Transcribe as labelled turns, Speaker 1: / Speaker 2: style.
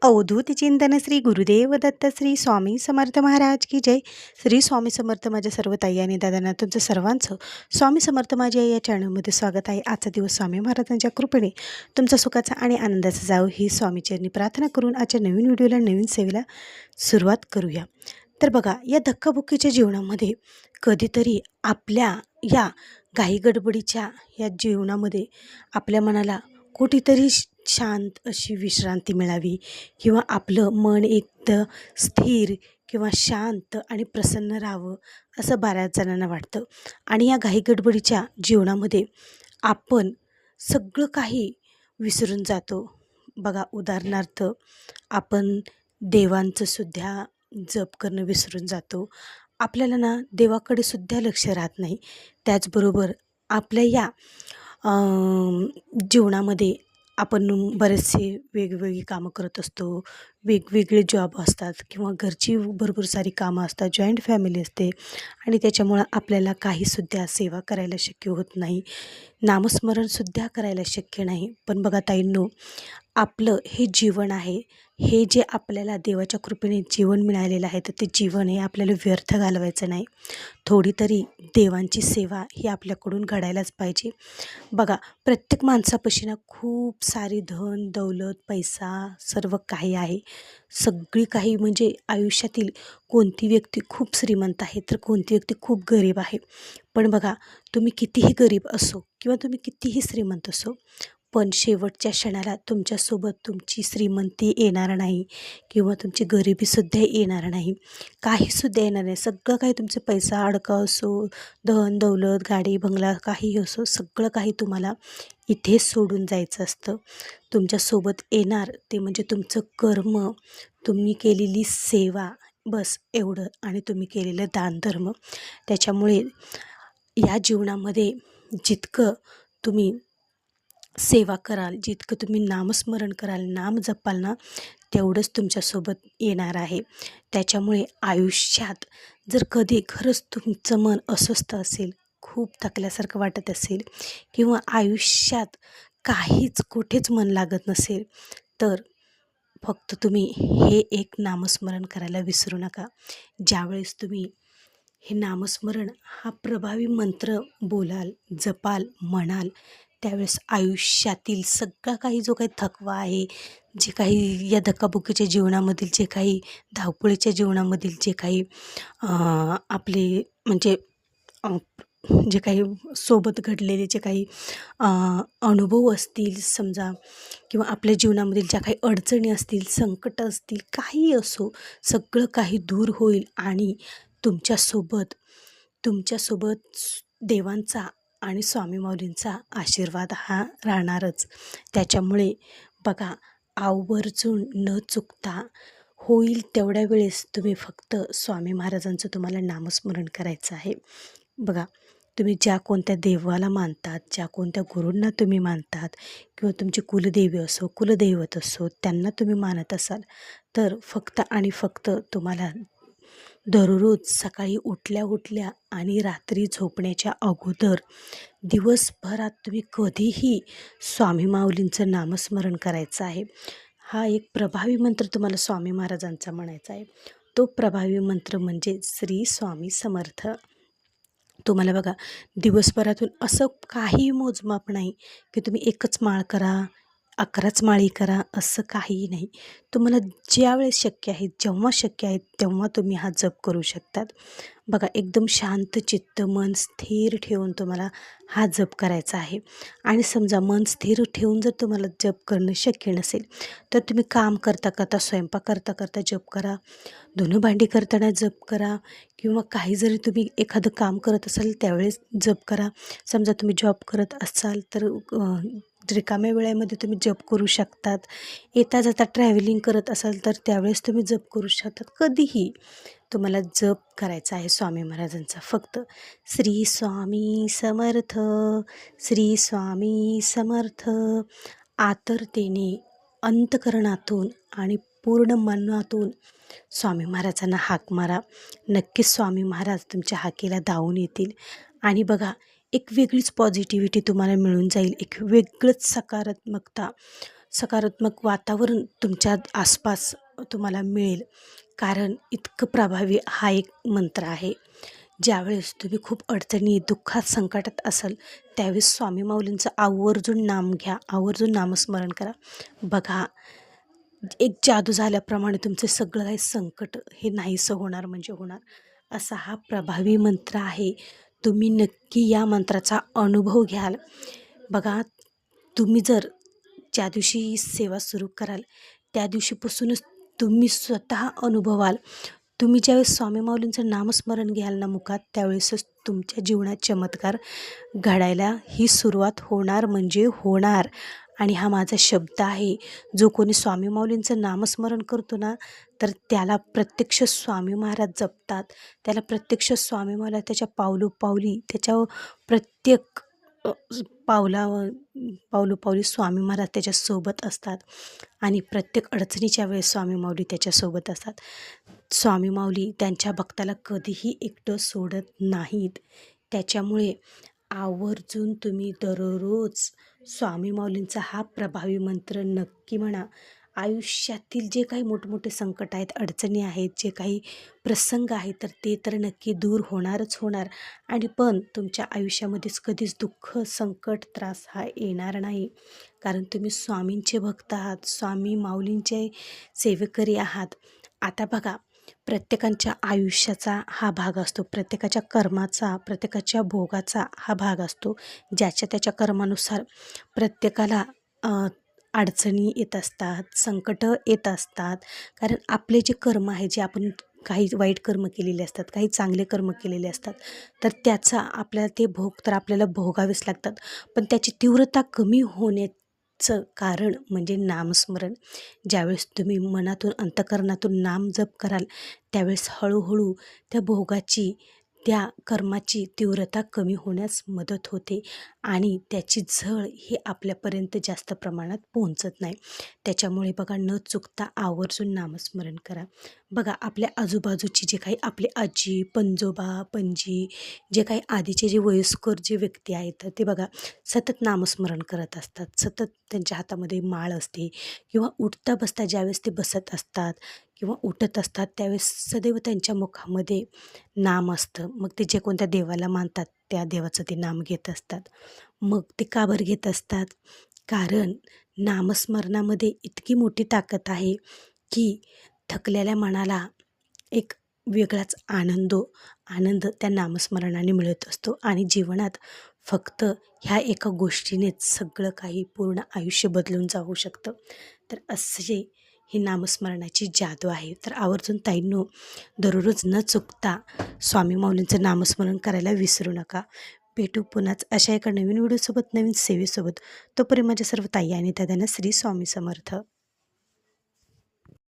Speaker 1: अवधूत चिंतन श्री गुरुदेव दत्त श्री स्वामी समर्थ महाराज की जय. श्री स्वामी समर्थ. माझ्या सर्व ताई आणि दादांना तुमचं सर्वांचं स्वामी समर्थ माझ्या या चॅनलमध्ये स्वागत आहे. आजचा दिवस स्वामी महाराजांच्या कृपेने तुमचा सुखाचा आणि आनंदाचा जावो ही स्वामीचरणी प्रार्थना करून आजच्या नवीन व्हिडिओला नवीन सेवेला सुरुवात करूया. तर बघा, या धक्काबुक्कीच्या जीवनामध्ये कधीतरी आपल्या या घाईगडबडीच्या या जीवनामध्ये आपल्या मनाला कुठेतरी शांत अशी विश्रांती मिळावी किंवा आपलं मन एकदम स्थिर किंवा शांत आणि प्रसन्न राहावं असं बऱ्याच जणांना वाटतं. आणि या घाईगडबडीच्या जीवनामध्ये आपण सगळं काही विसरून जातो. बघा, उदाहरणार्थ आपण देवांचं सुद्धा जप करणं विसरून जातो. आपल्याला ना देवाकडे सुद्धा लक्ष राहत नाही. त्याचबरोबर आपल्या या जीवनामध्ये आपण बरेचसे वेगवेगळी कामं करत असतो. वेगवेगळे जॉब असतात किंवा घरची भरपूर सारी कामं असतात. जॉईंट फॅमिली असते आणि त्याच्यामुळं आपल्याला काहीसुद्धा सेवा करायला शक्य होत नाही. नामस्मरणसुद्धा करायला शक्य नाही. पण बघा ताईंनो, आपलं हे जीवन आहे, हे जे आपल्याला देवाच्या कृपेने जीवन मिळालेलं आहे, तर ते जीवन हे आपल्याला व्यर्थ घालवायचं नाही. थोडी तरी देवांची सेवा ही आपल्याकडून घडायलाच पाहिजे. बघा, प्रत्येक माणसापाशी ना खूप सारी धन दौलत पैसा सर्व काही आहे. सगळी काही म्हणजे आयुष्यातील कोणती व्यक्ती खूप श्रीमंत आहे तर कोणती व्यक्ती खूप गरीब आहे. पण बघा, तुम्ही कितीही गरीब असो किंवा तुम्ही कितीही श्रीमंत असो, पण शेवटच्या क्षणाला तुमच्यासोबत तुमची श्रीमंती येणार नाही किंवा तुमची गरिबीसुद्धा येणार नाही. काहीसुद्धा येणार नाही. सगळं काही तुमचे पैसा अडका असो, धन दौलत गाडी बंगला काहीही असो, सगळं काही तुम्हाला इथेच सोडून जायचं असतं. तुमच्यासोबत येणार ते म्हणजे तुमचं कर्म, तुम्ही केलेली सेवा, बस एवढं, आणि तुम्ही केलेलं दानधर्म. त्याच्यामुळे या जीवनामध्ये जितकं तुम्ही सेवा कराल, जितकं तुम्ही नामस्मरण कराल, नाम जपाल ना, तेवढंच तुमच्यासोबत येणार आहे. त्याच्यामुळे आयुष्यात जर कधी खरंच तुमचं मन अस्वस्थ असेल, खूप थकल्यासारखं वाटत असेल किंवा आयुष्यात काहीच कुठेच मन लागत नसेल, तर फक्त तुम्ही हे एक नामस्मरण करायला विसरू नका. ज्यावेळेस तुम्ही हे नामस्मरण हा प्रभावी मंत्र बोलाल, जपाल, म्हणाल, त्यावेळेस आयुष्यातील सगळा काही जो काही थकवा आहे, जे काही या धक्काबुक्कीच्या जीवनामधील, जे काही धावपळीच्या जीवनामधील जे काही आपले म्हणजे जे काही सोबत घडलेले जे काही अनुभव असतील समजा, किंवा आपल्या जीवनामधील ज्या काही अडचणी असतील, संकट असतील, काहीही असो, सगळं काही दूर होईल आणि तुमच्यासोबत देवांचा आणि स्वामी माऊलींचा आशीर्वाद हा राहणारच. त्याच्यामुळे बघा, आवर्जून न चुकता होईल तेवढ्या वेळेस तुम्ही फक्त स्वामी महाराजांचं तुम्हाला नामस्मरण करायचं आहे. बघा, तुम्ही ज्या कोणत्या देवाला मानतात, ज्या कोणत्या गुरूंना तुम्ही मानतात किंवा तुमची कुलदेवी असो, कुलदैवत असो, त्यांना तुम्ही मानत असाल, तर फक्त आणि फक्त तुम्हाला दररोज सकाळी उठल्या आणि रात्री झोपण्याच्या अगोदर दिवसभरात तुम्ही कधीही स्वामी माऊलींचं नामस्मरण करायचं आहे. हा एक प्रभावी मंत्र तुम्हाला स्वामी महाराजांचा म्हणायचा आहे. तो प्रभावी मंत्र म्हणजे श्री स्वामी समर्थ. तुम्हाला बघा, दिवसभरातून असं काही मोजमाप नाही की तुम्ही एकच माळ करा, 11च माळी करा, असं काहीही नाही. तुम्हाला ज्यावेळेस शक्य आहे, जेव्हा शक्य आहे तेव्हा तुम्ही हा जप करू शकतात. बघा, एकदम शांत चित्त, मन स्थिर ठेवून तुम्हाला हा जप करायचा आहे. आणि समजा मन स्थिर ठेवून जर तुम्हाला जप करणं शक्य नसेल, तर तुम्ही काम करता करता, स्वयंपाक करता करता जप करा, धुणं भांडी करताना जप करा, किंवा काही जरी तुम्ही एखादं काम करत असाल त्यावेळेस जप करा. समजा तुम्ही जॉब करत असाल तर रिकाम्या वेळेमध्ये तुम्ही जप करू शकतात. येता जाता ट्रॅव्हलिंग करत असाल तर त्यावेळेस तुम्ही जप करू शकतात. कधीही तुम्हाला जप करायचा आहे स्वामी महाराजांचा. फक्त श्री स्वामी समर्थ, श्री स्वामी समर्थ. आतुरतेने, अंतःकरणातून आणि पूर्ण मनातून स्वामी महाराजांना हाक मारा. नक्कीच स्वामी महाराज तुमच्या हाकेला धावून येतील. आणि बघा, एक वेगळीच पॉझिटिव्हिटी तुम्हाला मिळून जाईल, एक वेगळंच सकारात्मकता सकारात्मक वातावरण तुमच्या आसपास तुम्हाला मिळेल. कारण इतकं प्रभावी हा एक मंत्र आहे. ज्यावेळेस तुम्ही खूप अडचणी, दुःखात, संकटात असाल, त्यावेळेस स्वामी माऊलींचं आवर्जून नाम घ्या, आवर्जून नामस्मरण करा. बघा, एक जादू झाल्याप्रमाणे तुमचे सगळं काही संकट हे नाहीसं होणार म्हणजे होणार. असा हा प्रभावी मंत्र आहे. तुम्ही नक्की या मंत्राचा अनुभव घ्याल. बघा, तुम्ही जर ज्या दिवशी ही सेवा सुरू कराल, त्या दिवशीपासूनच तुम्ही स्वतः अनुभवाल. तुम्ही ज्यावेळेस स्वामी माऊलींचं नामस्मरण घ्याल ना मुखात, त्यावेळेसच तुमच्या जीवनात चमत्कार घडायला ही सुरुवात होणार म्हणजे होणार. आणि हा माझा शब्द आहे. जो कोणी स्वामी माऊलींचं नामस्मरण करतो ना, तर त्याला प्रत्यक्ष स्वामी महाराज जपतात. त्याला प्रत्यक्ष स्वामी महाराज त्याच्या पावलोपावली त्याच्या प्रत्येक अ, पावलावर पावलोपावली स्वामी महाराज त्याच्यासोबत असतात. आणि प्रत्येक अडचणीच्या वेळेस स्वामी माऊली त्याच्यासोबत असतात. स्वामी माऊली त्यांच्या भक्ताला कधीही एकटं सोडत नाहीत. त्याच्यामुळे आवर्जून तुम्ही दररोज स्वामी माऊलींचा हा प्रभावी मंत्र नक्की म्हणा. आयुष्यातील जे काही मोठमोठे संकट आहेत, अडचणी आहेत, जे काही प्रसंग आहेत, तर ते तर नक्की दूर होणारच होणार. आणि पण तुमच्या आयुष्यामध्येच कधीच दुःख, संकट, त्रास हा येणार नाही. कारण तुम्ही स्वामींचे भक्त आहात, स्वामी माऊलींचे सेवेकरी आहात. आता बघा, प्रत्येकाच्या आयुष्याचा हा भाग असतो, प्रत्येकाच्या कर्माचा, प्रत्येकाच्या भोगाचा हा भाग असतो. ज्याच्या त्याच्या कर्मानुसार प्रत्येकाला अडचणी येत असतात, संकटं येत असतात. कारण आपले जे कर्म आहे, जे आपण काही वाईट कर्म केलेले असतात, काही चांगले कर्म केलेले असतात, तर त्याचा आपल्याला ते भोग तर आपल्याला भोगावेच लागतात. पण त्याची तीव्रता कमी होण्याचं कारण म्हणजे नामस्मरण. ज्यावेळेस तुम्ही मनातून, अंतःकरणातून नाम जप कराल, त्यावेळेस हळूहळू त्या भोगाची, त्या कर्माची तीव्रता कमी होण्यास मदत होते आणि त्याची झळ ही आपल्यापर्यंत जास्त प्रमाणात पोहोचत नाही. त्याच्यामुळे बघा, न चुकता आवर्जून नामस्मरण करा. बघा, आपल्या आजूबाजूची जे काही आपले आजी, पणजोबा, पणजी, जे काही आधीचे जे वयस्कर जे व्यक्ती आहेत, तर ते बघा सतत नामस्मरण करत असतात. सतत त्यांच्या हातामध्ये माळ असते किंवा उठता बसता ज्यावेळेस ते बसत असतात किंवा उठत असतात, त्यावेळेस सदैव त्यांच्या मुखामध्ये नाम असतं. मग ते जे कोणत्या देवाला मानतात, त्या देवाचं ते नाम घेत असतात. मग ते का बरं घेत असतात? कारण नामस्मरणामध्ये इतकी मोठी ताकद आहे की थकलेल्या मनाला एक वेगळाच आनंद त्या नामस्मरणाने मिळत असतो. आणि जीवनात फक्त ह्या एका गोष्टीनेच सगळं काही पूर्ण आयुष्य बदलून जाऊ शकतं. तर असे ही नामस्मरणाची जादू आहे. तर आवर्जून ताईंनो, दररोज न चुकता स्वामी माऊलींचं नामस्मरण करायला विसरू नका. भेटू पुन्हाच अशा एका नवीन व्हिडिओसोबत, नवीन सेवेसोबत. तोपर्यंत माझ्या सर्व ताई आणि दादांना श्री स्वामी समर्थ.